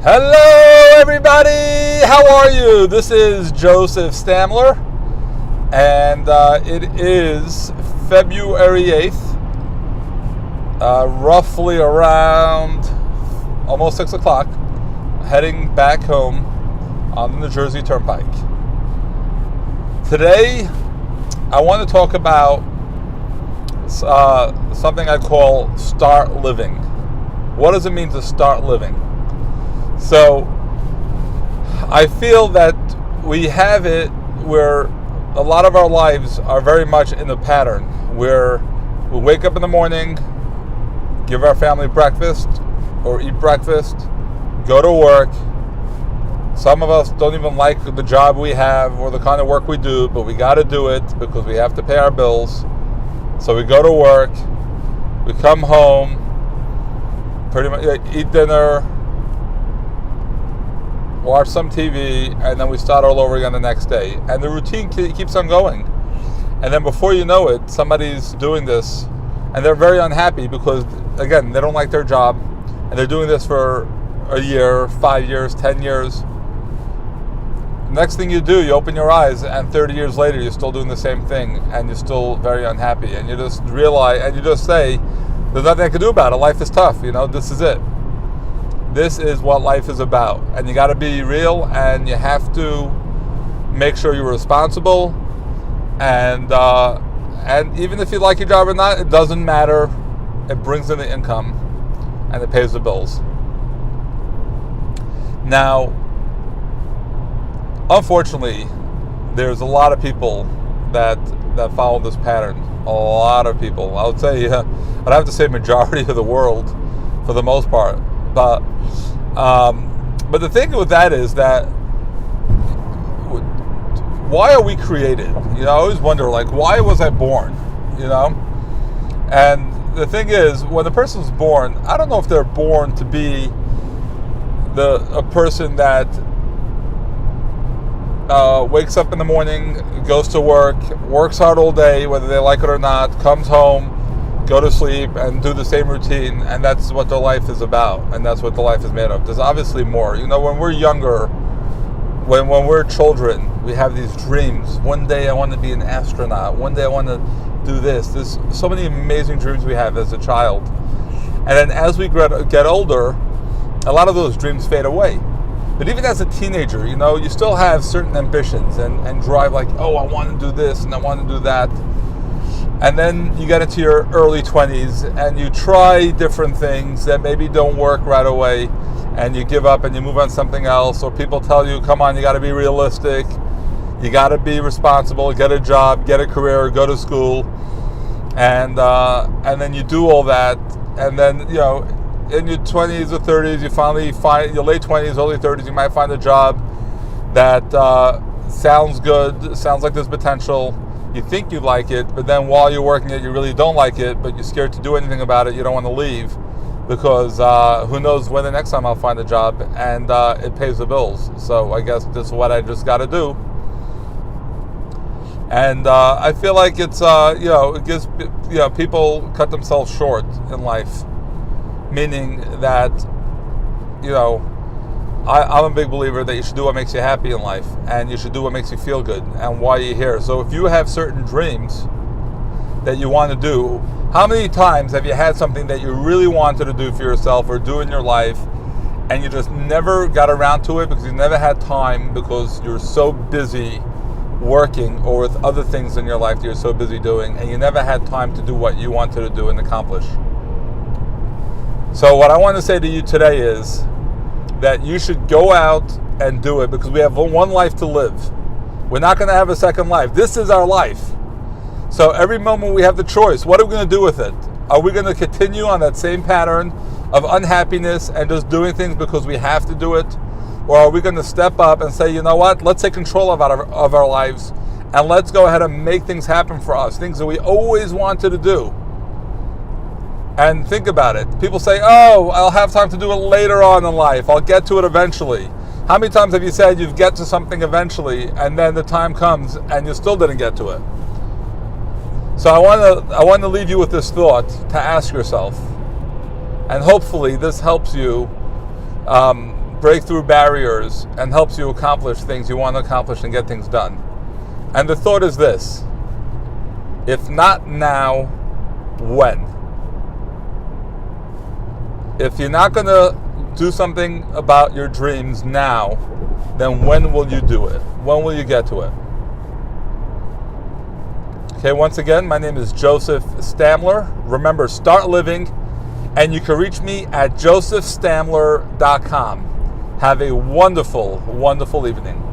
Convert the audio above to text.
Hello, everybody. How are you? This is Joseph Stamler, and it is February 8th, roughly around almost 6 o'clock, heading back home on the New Jersey Turnpike. Today, I want to talk about something I call start living. What does it mean to start living? So, I feel that we have it where a lot of our lives are very much in a pattern where we wake up in the morning, give our family breakfast or eat breakfast, go to work. Some of us don't even like the job we have or the kind of work we do, but we got to do it because we have to pay our bills. So we go to work, we come home, pretty much eat dinner, watch some TV, and then we start all over again the next day. And the routine keeps on going. And then before you know it, somebody's doing this, and they're very unhappy because, again, they don't like their job, and they're doing this for a year, 5 years, 10 years. Next thing you do, you open your eyes, and 30 years later, you're still doing the same thing, and you're still very unhappy. And you just realize, and you just say, there's nothing I can do about it. Life is tough, this is it. This is what life is about, and you got to be real, and you have to make sure you're responsible, and even if you like your job or not, it doesn't matter. It brings in the income, and it pays the bills. Now, unfortunately, there's a lot of people that follow this pattern. A lot of people. I would say, I'd have to say majority of the world, for the most part. But the thing with that is that why are we created? I always wonder, why was I born? And the thing is, when a person's born, I don't know if they're born to be a person that wakes up in the morning, goes to work, works hard all day, whether they like it or not, comes home, go to sleep, and do the same routine, and that's what their life is about, and that's what the life is made of. There's obviously more. When we're younger, when we're children, we have these dreams. One day I want to be an astronaut. One day I want to do this. There's so many amazing dreams we have as a child. And then as we get older, a lot of those dreams fade away. But even as a teenager, you still have certain ambitions and drive, I want to do this and I want to do that. And then you get into your early 20s and you try different things that maybe don't work right away, and you give up and you move on to something else, or people tell you, come on, you got to be realistic, you got to be responsible, get a job, get a career, go to school, and then you do all that, and then, in your 20s or 30s, you finally find, your late 20s, early 30s, you might find a job that sounds good, sounds like there's potential. You think you like it, but then while you're working it, you really don't like it, but you're scared to do anything about it. You don't want to leave because who knows when the next time I'll find a job, and it pays the bills. So I guess this is what I just got to do. And I feel like it's, it gives, people cut themselves short in life, meaning that, I'm a big believer that you should do what makes you happy in life, and you should do what makes you feel good and why you're here. So if you have certain dreams that you want to do, how many times have you had something that you really wanted to do for yourself or do in your life, and you just never got around to it because you never had time because you're so busy working or with other things in your life that you're so busy doing, and you never had time to do what you wanted to do and accomplish? So what I want to say to you today is that you should go out and do it, because we have one life to live. We're not going to have a second life. This is our life. So every moment we have the choice. What are we going to do with it? Are we going to continue on that same pattern of unhappiness and just doing things because we have to do it? Or are we going to step up and say, you know what, let's take control of our lives, and let's go ahead and make things happen for us, things that we always wanted to do. And think about it. People say, I'll have time to do it later on in life. I'll get to it eventually. How many times have you said you'd get to something eventually, and then the time comes and you still didn't get to it? So I want to leave you with this thought to ask yourself, and hopefully this helps you break through barriers and helps you accomplish things you want to accomplish and get things done. And the thought is this: if not now, when? If you're not going to do something about your dreams now, then when will you do it? When will you get to it? Okay, once again, my name is Joseph Stamler. Remember, start living, and you can reach me at josephstamler.com. Have a wonderful, wonderful evening.